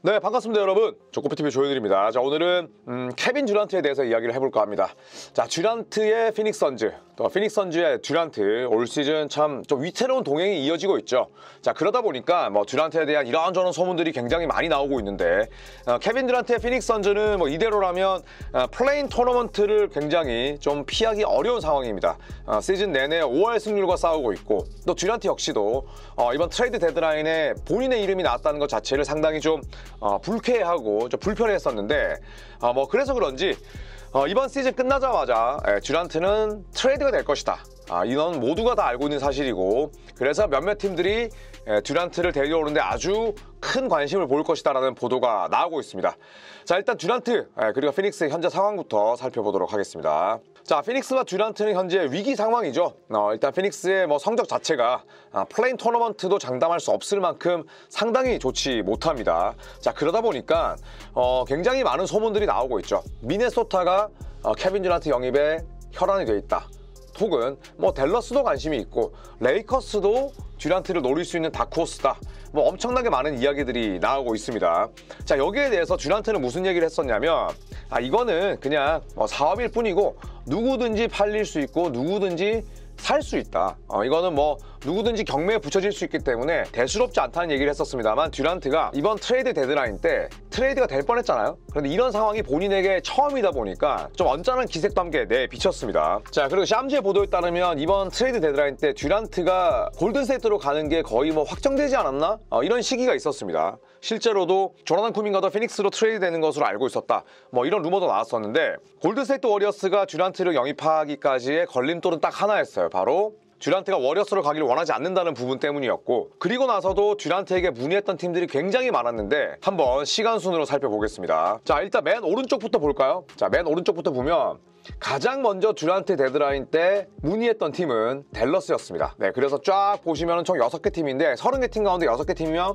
네, 반갑습니다 여러분. 조코피TV 조현일입니다. 자, 오늘은 케빈 듀란트에 대해서 이야기를 해볼까 합니다. 자, 듀란트의 피닉스 선즈, 또 피닉스 선즈의 듀란트, 올 시즌 참 좀 위태로운 동행이 이어지고 있죠. 자, 그러다 보니까 뭐 듀란트에 대한 이런저런 소문들이 굉장히 많이 나오고 있는데, 케빈 듀란트의 피닉스 선즈는 뭐 이대로라면 플레인 토너먼트를 굉장히 좀 피하기 어려운 상황입니다. 시즌 내내 5할 승률과 싸우고 있고, 또 듀란트 역시도 이번 트레이드 데드라인에 본인의 이름이 나왔다는 것 자체를 상당히 좀 불쾌해하고 좀 불편했었는데, 뭐 그래서 그런지 이번 시즌 끝나자마자 듀란트는 트레이드가 될 것이다. 이건 모두가 다 알고 있는 사실이고, 그래서 몇몇 팀들이 듀란트를 데려오는데 아주 큰 관심을 보일 것이다 라는 보도가 나오고 있습니다. 자, 일단 듀란트 그리고 피닉스의 현재 상황부터 살펴보도록 하겠습니다. 자, 피닉스와 듀란트는 현재 위기 상황이죠. 일단 피닉스의 뭐 성적 자체가 플레인 토너먼트도 장담할 수 없을 만큼 상당히 좋지 못합니다. 자, 그러다 보니까 굉장히 많은 소문들이 나오고 있죠. 미네소타가 케빈 듀란트 영입에 혈안이 돼 있다. 혹은 뭐 댈러스도 관심이 있고 레이커스도 듀란트를 노릴 수 있는 다크호스다. 뭐 엄청나게 많은 이야기들이 나오고 있습니다. 자, 여기에 대해서 듀란트는 무슨 얘기를 했었냐면, 이거는 그냥 사업일 뿐이고 누구든지 팔릴 수 있고 누구든지 살 수 있다. 이거는 뭐 누구든지 경매에 붙여질 수 있기 때문에 대수롭지 않다는 얘기를 했었습니다만, 듀란트가 이번 트레이드 데드라인 때 트레이드가 될 뻔했잖아요. 그런데 이런 상황이 본인에게 처음이다 보니까 좀 언짢은 기색도 함께 내비쳤습니다. 자, 그리고 샴즈의 보도에 따르면 이번 트레이드 데드라인 때 듀란트가 골든스테이트로 가는 게 거의 뭐 확정되지 않았나? 이런 시기가 있었습니다. 실제로도 조나단 쿠민가도 피닉스로 트레이드 되는 것으로 알고 있었다. 뭐 이런 루머도 나왔었는데, 골든스테이트 워리어스가 듀란트를 영입하기까지의 걸림돌은 딱 하나였어요. 바로 듀란트가 워리어스로 가기를 원하지 않는다는 부분 때문이었고, 그리고 나서도 듀란트에게 문의했던 팀들이 굉장히 많았는데 한번 시간 순으로 살펴보겠습니다. 자, 일단 맨 오른쪽부터 볼까요? 자, 맨 오른쪽부터 보면 가장 먼저 듀란트 데드라인 때 문의했던 팀은 댈러스였습니다. 네, 그래서 쫙 보시면 총 6개 팀인데 30개 팀 가운데 6개 팀이면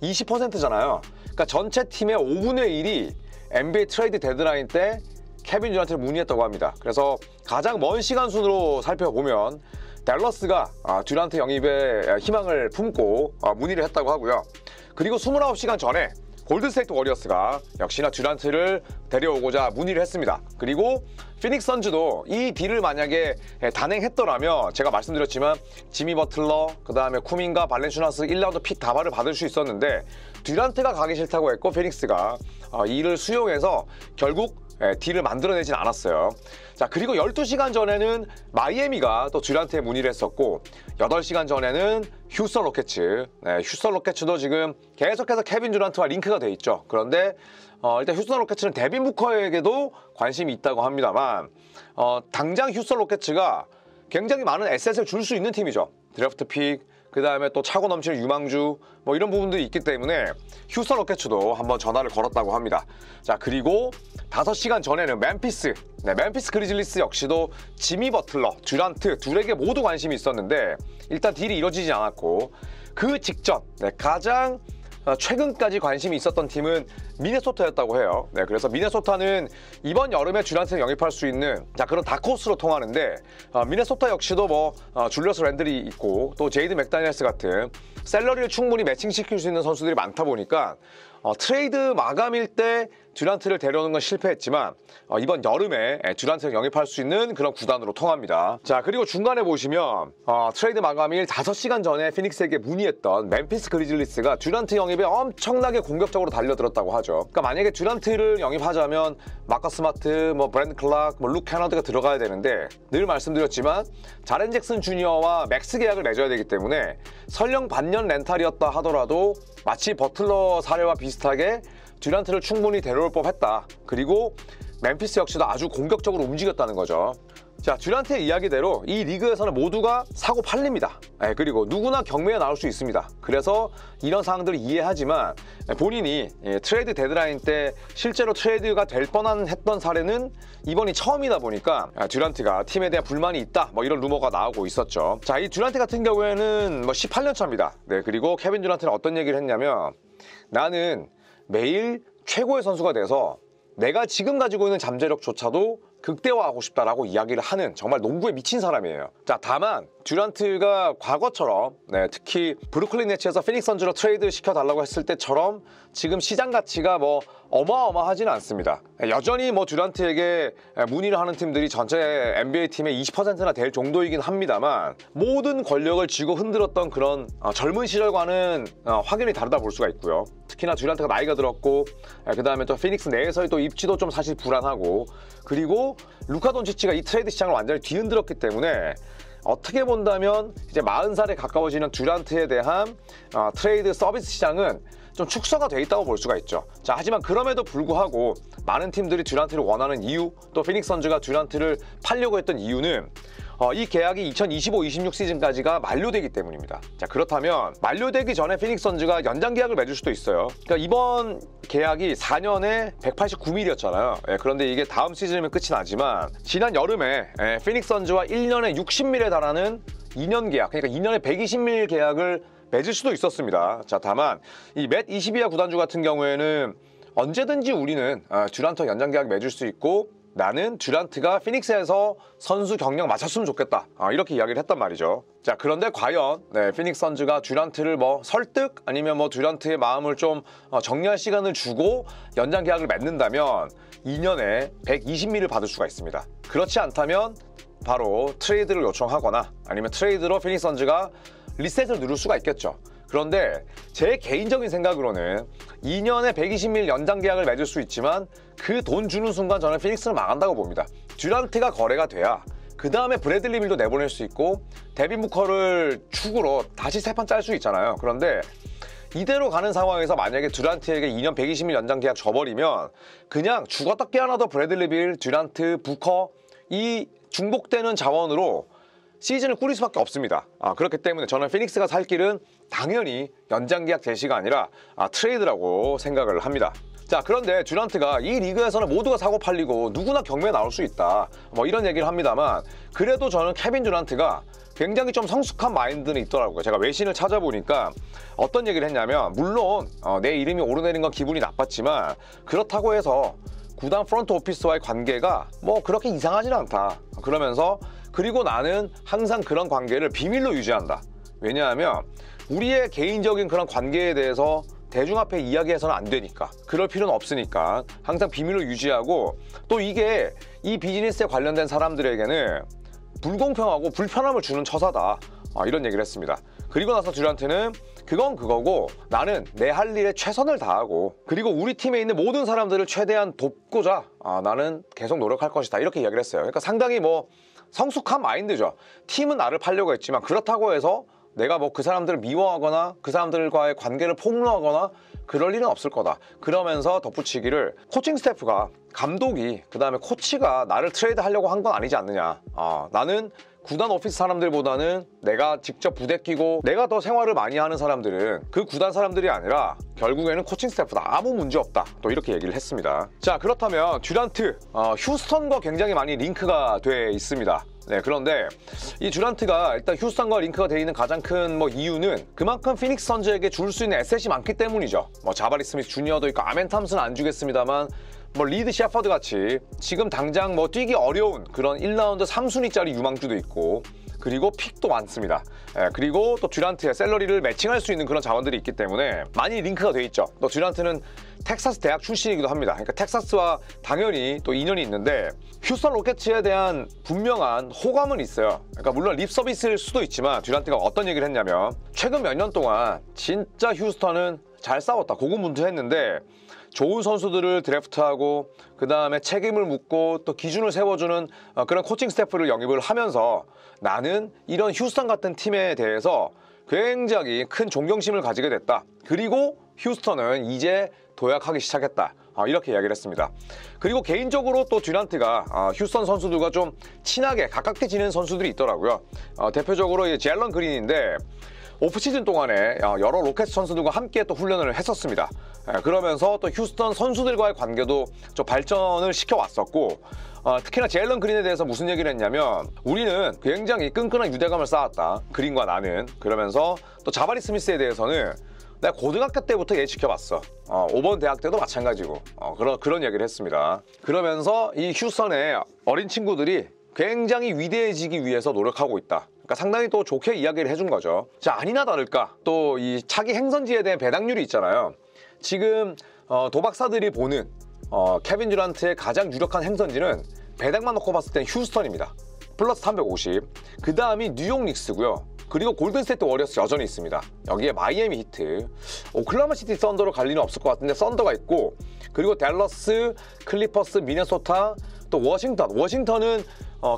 20%잖아요. 그러니까 전체 팀의 5분의 1이 NBA 트레이드 데드라인 때 케빈 듀란트를 문의했다고 합니다. 그래서 가장 먼 시간 순으로 살펴보면 댈러스가 듀란트 영입에 희망을 품고 문의를 했다고 하고요. 그리고 29시간 전에 골든스테이트 워리어스가 역시나 듀란트를 데려오고자 문의를 했습니다. 그리고 피닉스 선즈도 이 딜을 만약에 단행했더라면 제가 말씀드렸지만 지미 버틀러, 그 다음에 쿠민과 발렌슈나스 1라운드 픽 다발을 받을 수 있었는데, 듀란트가 가기 싫다고 했고 피닉스가 이를 수용해서 결국 딜을 만들어내진 않았어요. 자, 그리고 12시간 전에는 마이애미가 또 듀란트에 문의를 했었고, 8시간 전에는 휴스턴 로켓츠. 휴스턴 로켓츠도 지금 계속해서 케빈 듀란트와 링크가 돼 있죠. 그런데 일단 휴스턴 로켓츠는 데빈 부커에게도 관심이 있다고 합니다만, 당장 휴스턴 로켓츠가 굉장히 많은 에셋을 줄 수 있는 팀이죠. 드래프트 픽, 그 다음에 또 차고 넘치는 유망주, 뭐 이런 부분들이 있기 때문에 휴스턴 로켓츠도 한번 전화를 걸었다고 합니다. 자, 그리고 5시간 전에는 멤피스, 멤피스 그리즐리스 역시도 지미 버틀러, 듀란트 둘에게 모두 관심이 있었는데 일단 딜이 이루어지지 않았고, 그 직전 가장 최근까지 관심이 있었던 팀은 미네소타였다고 해요. 네, 그래서 미네소타는 이번 여름에 듀란트를 영입할 수 있는 그런 다크호스로 통하는데, 미네소타 역시도 뭐 줄리어스 랜들이 있고 또 제이드 맥다니엘스 같은 샐러리를 충분히 매칭시킬 수 있는 선수들이 많다 보니까 트레이드 마감일 때 듀란트를 데려오는 건 실패했지만 이번 여름에 듀란트를 영입할 수 있는 그런 구단으로 통합니다. 자, 그리고 중간에 보시면 트레이드 마감일 5시간 전에 피닉스에게 문의했던 멤피스 그리즐리스가 듀란트 영입에 엄청나게 공격적으로 달려들었다고 하죠. 그러니까 만약에 듀란트를 영입하자면 마커 스마트, 뭐 브랜드 클락, 뭐 룩 캐너드가 들어가야 되는데, 늘 말씀드렸지만 자렌 잭슨 주니어와 맥스 계약을 맺어야 되기 때문에 설령 반년 렌탈이었다 하더라도 마치 버틀러 사례와 비슷하게 듀란트를 충분히 데려올 법했다. 그리고 멤피스 역시도 아주 공격적으로 움직였다는 거죠. 자, 듀란트의 이야기대로 이 리그에서는 모두가 사고 팔립니다. 그리고 누구나 경매에 나올 수 있습니다. 그래서 이런 상황들을 이해하지만 본인이 트레이드 데드라인 때 실제로 트레이드가 될 뻔한 했던 사례는 이번이 처음이다 보니까 듀란트가 팀에 대한 불만이 있다, 뭐 이런 루머가 나오고 있었죠. 자, 이 듀란트 같은 경우에는 뭐 18년 차입니다. 네, 그리고 케빈 듀란트는 어떤 얘기를 했냐면, 나는 매일 최고의 선수가 돼서 내가 지금 가지고 있는 잠재력조차도 극대화하고 싶다라고 이야기를 하는 정말 농구에 미친 사람이에요. 자, 다만 듀란트가 과거처럼 특히 브루클린 네츠에서 피닉스 선즈로 트레이드 시켜달라고 했을 때처럼 지금 시장 가치가 뭐 어마어마하지는 않습니다. 여전히 뭐 듀란트에게 문의를 하는 팀들이 전체 NBA 팀의 20%나 될 정도이긴 합니다만 모든 권력을 쥐고 흔들었던 그런 젊은 시절과는 확연히 다르다 볼 수가 있고요. 특히나 듀란트가 나이가 들었고 그 다음에 또 피닉스 내에서의 또 입지도 좀 사실 불안하고, 그리고 루카 돈치치가 이 트레이드 시장을 완전히 뒤흔들었기 때문에 어떻게 본다면 이제 40살에 가까워지는 듀란트에 대한 트레이드 서비스 시장은 좀 축소가 돼 있다고 볼 수가 있죠. 자, 하지만 그럼에도 불구하고 많은 팀들이 듀란트를 원하는 이유, 또 피닉스 선즈가 듀란트를 팔려고 했던 이유는 이 계약이 2025-26 시즌까지가 만료되기 때문입니다. 자, 그렇다면 만료되기 전에 피닉스 선즈가 연장 계약을 맺을 수도 있어요. 그러니까 이번 계약이 4년에 189ml였잖아요. 그런데 이게 다음 시즌이면 끝이 나지만 지난 여름에 피닉스 선즈와 1년에 60ml에 달하는 2년 계약, 그러니까 2년에 120ml 계약을 맺을 수도 있었습니다. 자, 다만 이 맷 22야 구단주 같은 경우에는 언제든지 우리는 듀란트와 연장 계약 맺을 수 있고 나는 듀란트가 피닉스에서 선수 경력 맞췄으면 좋겠다, 이렇게 이야기를 했단 말이죠. 자, 그런데 과연 피닉스 선즈가 듀란트를 뭐 설득 아니면 뭐 듀란트의 마음을 좀 정리할 시간을 주고 연장 계약을 맺는다면 2년에 120ml를 받을 수가 있습니다. 그렇지 않다면 바로 트레이드를 요청하거나 아니면 트레이드로 피닉스 선즈가 리셋을 누를 수가 있겠죠. 그런데 제 개인적인 생각으로는 2년에 120ml 연장 계약을 맺을 수 있지만 그 돈 주는 순간 저는 피닉스를 망한다고 봅니다. 듀란트가 거래가 돼야 그 다음에 브래들리 빌도 내보낼 수 있고 데빈 부커를 축으로 다시 세 판 짤 수 있잖아요. 그런데 이대로 가는 상황에서 만약에 듀란트에게 2년 120ml 연장 계약 줘버리면 그냥 죽었다 깨어나도 브래들리 빌, 듀란트, 부커 이 중복되는 자원으로 시즌을 꾸릴 수밖에 없습니다. 그렇기 때문에 저는 피닉스가 살 길은 당연히 연장 계약 제시가 아니라 트레이드라고 생각을 합니다. 자, 그런데 듀란트가 이 리그에서는 모두가 사고 팔리고 누구나 경매에 나올 수 있다, 뭐 이런 얘기를 합니다만 그래도 저는 케빈 듀란트가 굉장히 좀 성숙한 마인드는 있더라고요. 제가 외신을 찾아보니까 어떤 얘기를 했냐면 물론 내 이름이 오르내린 건 기분이 나빴지만 그렇다고 해서 구단 프런트 오피스와의 관계가 뭐 그렇게 이상하진 않다. 그러면서 그리고 나는 항상 그런 관계를 비밀로 유지한다. 왜냐하면 우리의 개인적인 그런 관계에 대해서 대중 앞에 이야기해서는 안 되니까, 그럴 필요는 없으니까 항상 비밀로 유지하고, 또 이게 이 비즈니스에 관련된 사람들에게는 불공평하고 불편함을 주는 처사다, 이런 얘기를 했습니다. 그리고 나서 듀란트는 그건 그거고 나는 내 할 일에 최선을 다하고 그리고 우리 팀에 있는 모든 사람들을 최대한 돕고자 나는 계속 노력할 것이다, 이렇게 이야기를 했어요. 그러니까 상당히 뭐 성숙한 마인드죠. 팀은 나를 팔려고 했지만 그렇다고 해서 내가 뭐 그 사람들을 미워하거나 그 사람들과의 관계를 폭로하거나 그럴 일은 없을 거다. 그러면서 덧붙이기를 코칭 스태프가, 감독이, 그 다음에 코치가 나를 트레이드 하려고 한 건 아니지 않느냐. 나는 구단 오피스 사람들보다는 내가 직접 부대 끼고 내가 더 생활을 많이 하는 사람들은 그 구단 사람들이 아니라 결국에는 코칭 스태프다. 아무 문제 없다. 또 이렇게 얘기를 했습니다. 자, 그렇다면 듀란트, 휴스턴과 굉장히 많이 링크가 돼 있습니다. 그런데 이 듀란트가 일단 휴스턴과 링크가 돼 있는 가장 큰 이유는 그만큼 피닉스 선즈에게 줄 수 있는 에셋이 많기 때문이죠. 자바리 스미스 주니어도 있고 아멘 탐슨 안 주겠습니다만 리드 셰퍼드 같이 지금 당장 뛰기 어려운 그런 1라운드 3순위짜리 유망주도 있고, 그리고 픽도 많습니다. 그리고 또 듀란트의 샐러리를 매칭할 수 있는 그런 자원들이 있기 때문에 많이 링크가 돼 있죠. 또 듀란트는 텍사스 대학 출신이기도 합니다. 그러니까 텍사스와 당연히 또 인연이 있는데 휴스턴 로켓츠에 대한 분명한 호감은 있어요. 그러니까 물론 립 서비스일 수도 있지만 듀란트가 어떤 얘기를 했냐면 최근 몇 년 동안 진짜 휴스턴은 잘 싸웠다, 고군분투했는데 좋은 선수들을 드래프트하고 그 다음에 책임을 묻고 또 기준을 세워주는 그런 코칭 스태프를 영입을 하면서 나는 이런 휴스턴 같은 팀에 대해서 굉장히 큰 존경심을 가지게 됐다. 그리고 휴스턴은 이제 도약하기 시작했다. 이렇게 이야기를 했습니다. 그리고 개인적으로 또 듀란트가 휴스턴 선수들과 좀 친하게 가깝게 지내는 선수들이 있더라고요. 대표적으로 제일런 그린인데 오프시즌 동안에 여러 로켓 선수들과 함께 또 훈련을 했었습니다. 그러면서 또 휴스턴 선수들과의 관계도 좀 발전을 시켜왔었고, 특히나 제일런 그린에 대해서 무슨 얘기를 했냐면 우리는 굉장히 끈끈한 유대감을 쌓았다, 그린과 나는. 그러면서 또 자바리 스미스에 대해서는 내가 고등학교 때부터 얘 지켜봤어. 5번 대학 때도 마찬가지고 그런 얘기를 했습니다. 그러면서 이 휴스턴의 어린 친구들이 굉장히 위대해지기 위해서 노력하고 있다. 그러니까 상당히 또 좋게 이야기를 해준 거죠. 자, 아니나 다를까 또 이 차기 행선지에 대한 배당률이 있잖아요. 지금 도박사들이 보는 케빈 듀란트의 가장 유력한 행선지는 배당만 놓고 봤을 땐 휴스턴입니다. 플러스 350. 그 다음이 뉴욕 닉스고요. 그리고 골든스테이트 워리어스 여전히 있습니다. 여기에 마이애미 히트, 오클라호마 시티 썬더로 갈 리는 없을 것 같은데 썬더가 있고, 그리고 댈러스, 클리퍼스, 미네소타, 또 워싱턴은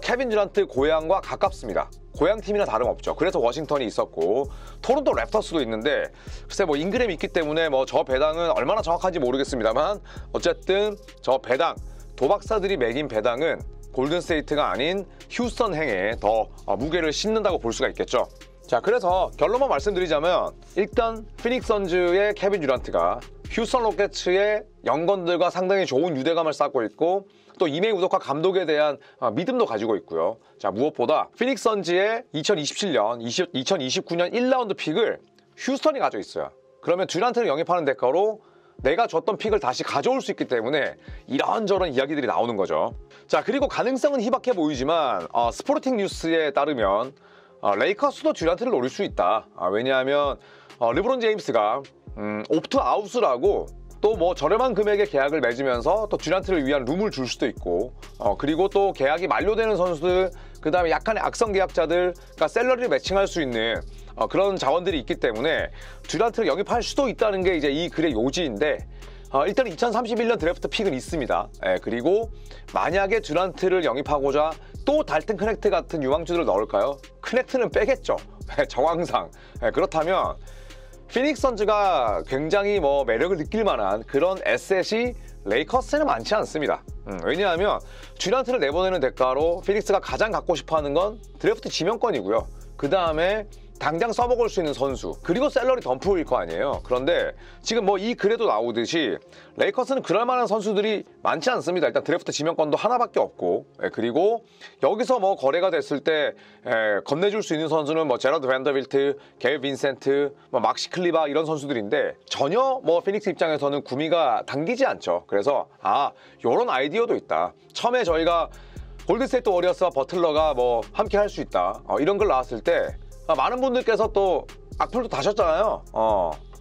케빈 듀란트 고향과 가깝습니다. 고향 팀이나 다름없죠. 그래서 워싱턴이 있었고, 토론토 랩터스도 있는데 글쎄 뭐 인그램이 있기 때문에 뭐 저 배당은 얼마나 정확한지 모르겠습니다만 어쨌든 저 배당, 도박사들이 매긴 배당은 골든스테이트가 아닌 휴스턴 행에 더 무게를 싣는다고 볼 수가 있겠죠. 자, 그래서 결론만 말씀드리자면 일단 피닉스 선즈의 케빈 듀란트가 휴스턴 로켓츠의 연건들과 상당히 좋은 유대감을 쌓고 있고, 또 이메 우덕화 감독에 대한 믿음도 가지고 있고요. 자, 무엇보다 피닉스 선즈의 2027년, 2029년 1라운드 픽을 휴스턴이 가지고 있어요. 그러면 듀란트를 영입하는 대가로 내가 줬던 픽을 다시 가져올 수 있기 때문에 이런저런 이야기들이 나오는 거죠. 자, 그리고 가능성은 희박해 보이지만 스포르팅 뉴스에 따르면 레이커스도 듀란트를 노릴 수 있다. 왜냐하면 르브론 제임스가 옵트 아웃이라고 또 뭐 저렴한 금액의 계약을 맺으면서 또 듀란트를 위한 룸을 줄 수도 있고, 그리고 또 계약이 만료되는 선수들, 그 다음에 약간의 악성 계약자들, 그러니까 셀러리를 매칭할 수 있는 그런 자원들이 있기 때문에 듀란트를 영입할 수도 있다는 게 이제 이 글의 요지인데, 일단 2031년 드래프트 픽은 있습니다. 그리고 만약에 듀란트를 영입하고자 또 달튼 크넥트 같은 유망주들을 넣을까요? 크넥트는 빼겠죠. 정황상. 그렇다면 피닉스 선즈가 굉장히 뭐 매력을 느낄 만한 그런 에셋이 레이커스에는 많지 않습니다. 왜냐하면 듀란트를 내보내는 대가로 피닉스가 가장 갖고 싶어하는 건 드래프트 지명권이고요. 그 다음에 당장 써먹을 수 있는 선수, 그리고 셀러리 덤프일 거 아니에요. 그런데 지금 뭐 이 글에도 나오듯이 레이커스는 그럴 만한 선수들이 많지 않습니다. 일단 드래프트 지명권도 하나밖에 없고, 그리고 여기서 뭐 거래가 됐을 때 건네줄 수 있는 선수는 뭐 제라드 밴더빌트, 게일 빈센트, 뭐 막시 클리바 이런 선수들인데 전혀 뭐 피닉스 입장에서는 구미가 당기지 않죠. 그래서 요런 아이디어도 있다. 처음에 저희가 골든스테이트 워리어스와 버틀러가 뭐 함께 할 수 있다, 이런 걸 나왔을 때 많은 분들께서 또 악플도 다셨잖아요.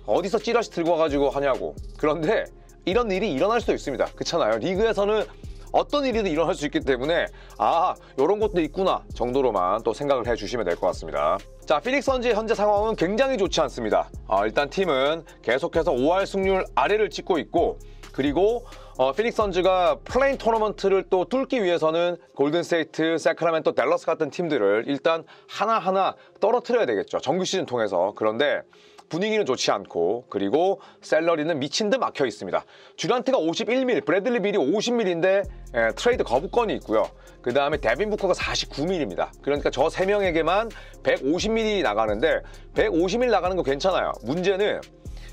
어디서 찌라시 들고 와가지고 하냐고. 그런데 이런 일이 일어날 수도 있습니다. 그렇잖아요. 리그에서는 어떤 일이든 일어날 수 있기 때문에 이런 것도 있구나 정도로만 또 생각을 해주시면 될 것 같습니다. 자, 피닉스 선즈의 현재 상황은 굉장히 좋지 않습니다. 일단 팀은 계속해서 5할 승률 아래를 찍고 있고, 그리고 피닉스 선즈가 플레인 토너먼트를 또 뚫기 위해서는 골든스테이트, 새크라멘토, 댈러스 같은 팀들을 일단 하나하나 떨어뜨려야 되겠죠. 정규 시즌 통해서. 그런데 분위기는 좋지 않고, 그리고 셀러리는 미친 듯 막혀 있습니다. 듀란트가 51mm, 브래들리 빌이 50mm인데 트레이드 거부권이 있고요. 그 다음에 데빈 부커가 49mm입니다. 그러니까 저 3명에게만 150mm 나가는데 150mm 나가는 거 괜찮아요. 문제는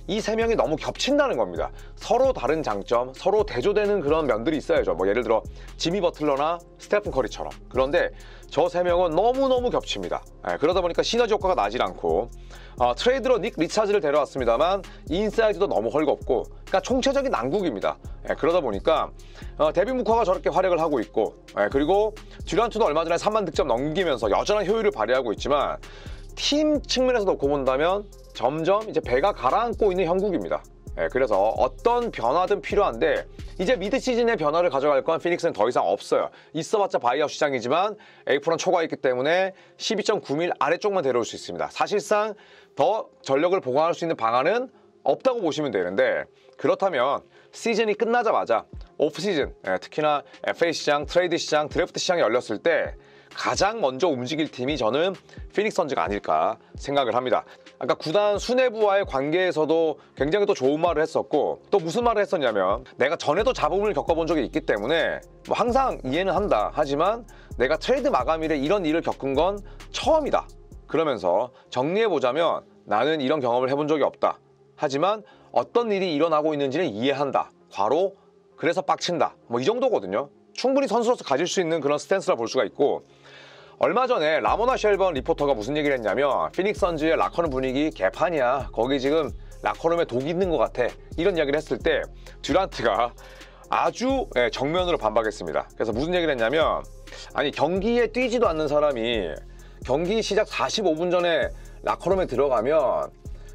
이 3명이 너무 겹친다는 겁니다. 서로 다른 장점, 서로 대조되는 그런 면들이 있어야죠. 뭐 예를 들어 지미 버틀러나 스테픈 커리처럼. 그런데 저 3명은 너무너무 겹칩니다. 그러다 보니까 시너지 효과가 나질 않고, 트레이드로 닉 리차즈를 데려왔습니다만 인사이드도 너무 헐겁고, 그러니까 총체적인 난국입니다. 그러다 보니까 데빈 부커가 저렇게 활약을 하고 있고, 그리고 듀란트도 얼마 전에 3만 득점 넘기면서 여전한 효율을 발휘하고 있지만, 팀 측면에서 놓고 본다면 점점 이제 배가 가라앉고 있는 형국입니다. 그래서 어떤 변화든 필요한데 이제 미드 시즌의 변화를 가져갈 건 피닉스는 더 이상 없어요. 있어봤자 바이아웃 시장이지만 에이프런 초과가 있기 때문에 12.9밀 아래쪽만 데려올 수 있습니다. 사실상 더 전력을 보강할 수 있는 방안은 없다고 보시면 되는데, 그렇다면 시즌이 끝나자마자 오프시즌, 특히나 FA 시장, 트레이드 시장, 드래프트 시장이 열렸을 때 가장 먼저 움직일 팀이 저는 피닉스 선즈가 아닐까 생각을 합니다. 아까 구단 수뇌부와의 관계에서도 굉장히 또 좋은 말을 했었고, 또 무슨 말을 했었냐면, 내가 전에도 잡음을 겪어본 적이 있기 때문에 뭐 항상 이해는 한다. 하지만 내가 트레이드 마감일에 이런 일을 겪은 건 처음이다. 그러면서 정리해보자면 나는 이런 경험을 해본 적이 없다. 하지만 어떤 일이 일어나고 있는지는 이해한다. 괄호 그래서 빡친다. 뭐 이 정도거든요. 충분히 선수로서 가질 수 있는 그런 스탠스라 볼 수가 있고, 얼마 전에 라모나 쉘번 리포터가 무슨 얘기를 했냐면, 피닉스 선즈의 락커는 분위기 개판이야. 거기 지금 라커룸에 독이 있는 것 같아, 이런 이야기를 했을 때 듀란트가 아주 정면으로 반박했습니다. 그래서 무슨 얘기를 했냐면, 아니 경기에 뛰지도 않는 사람이 경기 시작 45분 전에 라커룸에 들어가면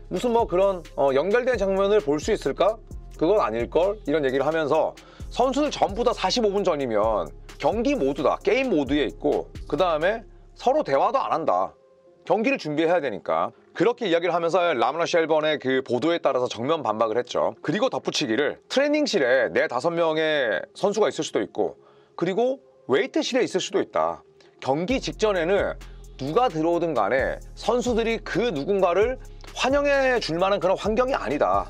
무슨 뭐 그런 연결된 장면을 볼 수 있을까? 그건 아닐걸? 이런 얘기를 하면서 선수들 전부 다 45분 전이면 경기 모드다, 게임 모드에 있고 그 다음에 서로 대화도 안 한다, 경기를 준비해야 되니까, 그렇게 이야기를 하면서 라마나 쉘번의 그 보도에 따라서 정면 반박을 했죠. 그리고 덧붙이기를, 트레이닝실에 4-5명의 선수가 있을 수도 있고 그리고 웨이트실에 있을 수도 있다. 경기 직전에는 누가 들어오든 간에 선수들이 그 누군가를 환영해 줄 만한 그런 환경이 아니다.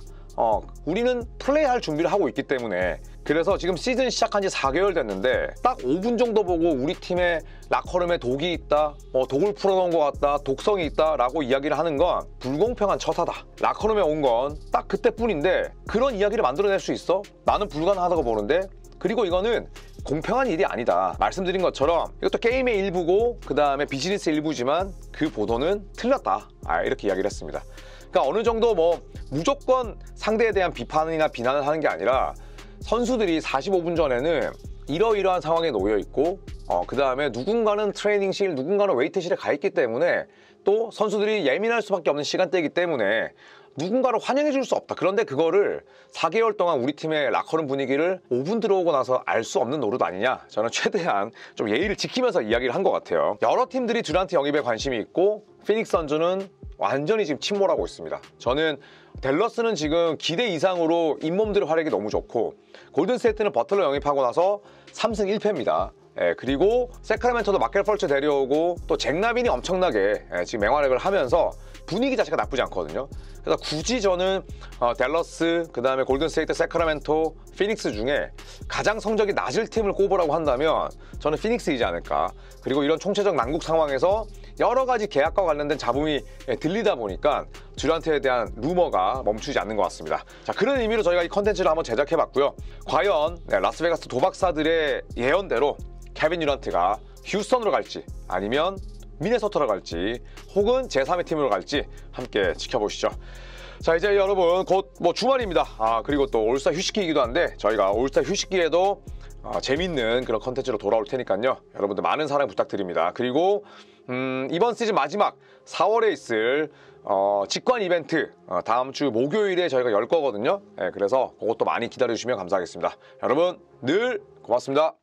우리는 플레이할 준비를 하고 있기 때문에. 그래서 지금 시즌 시작한 지 4개월 됐는데 딱 5분 정도 보고 우리 팀의 라커룸에 독이 있다, 독을 풀어놓은 것 같다, 독성이 있다 라고 이야기를 하는 건 불공평한 처사다. 라커룸에 온 건 딱 그때뿐인데 그런 이야기를 만들어낼 수 있어? 나는 불가능하다고 보는데. 그리고 이거는 공평한 일이 아니다. 말씀드린 것처럼 이것도 게임의 일부고 그 다음에 비즈니스의 일부지만 그 보도는 틀렸다, 이렇게 이야기를 했습니다. 그러니까 어느 정도 뭐 무조건 상대에 대한 비판이나 비난을 하는 게 아니라 선수들이 45분 전에는 이러이러한 상황에 놓여 있고 그 다음에 누군가는 트레이닝실, 누군가는 웨이트실에 가 있기 때문에 또 선수들이 예민할 수밖에 없는 시간대이기 때문에 누군가를 환영해 줄 수 없다. 그런데 그거를 4개월 동안 우리 팀의 라커룸 분위기를 5분 들어오고 나서 알 수 없는 노릇 아니냐? 저는 최대한 좀 예의를 지키면서 이야기를 한 것 같아요. 여러 팀들이 듀란트 영입에 관심이 있고 피닉스 선즈는 완전히 지금 침몰하고 있습니다. 저는 댈러스는 지금 기대 이상으로 잇몸들의 활약이 너무 좋고, 골든스테이트는 버틀러 영입하고 나서 3승 1패입니다. 그리고 세크라멘토도 마켈 펄츠 데려오고 또 잭 라빈이 엄청나게 지금 맹활약을 하면서 분위기 자체가 나쁘지 않거든요. 그래서 굳이 저는 댈러스, 그 다음에 골든스테이트, 세크라멘토, 피닉스 중에 가장 성적이 낮을 팀을 꼽으라고 한다면 저는 피닉스이지 않을까. 그리고 이런 총체적 난국 상황에서 여러 가지 계약과 관련된 잡음이 들리다 보니까 듀란트에 대한 루머가 멈추지 않는 것 같습니다. 자, 그런 의미로 저희가 이 컨텐츠를 한번 제작해봤고요. 과연 라스베가스 도박사들의 예언대로 케빈 듀란트가 휴스턴으로 갈지 아니면 미네소타로 갈지 혹은 제3의 팀으로 갈지 함께 지켜보시죠. 자, 이제 여러분 곧 뭐 주말입니다. 그리고 또 올스타 휴식기이기도 한데 저희가 올스타 휴식기에도 재밌는 그런 컨텐츠로 돌아올 테니까요. 여러분들 많은 사랑 부탁드립니다. 그리고 이번 시즌 마지막 4월에 있을 직관 이벤트 다음 주 목요일에 저희가 열 거거든요. 그래서 그것도 많이 기다려주시면 감사하겠습니다. 여러분 늘 고맙습니다.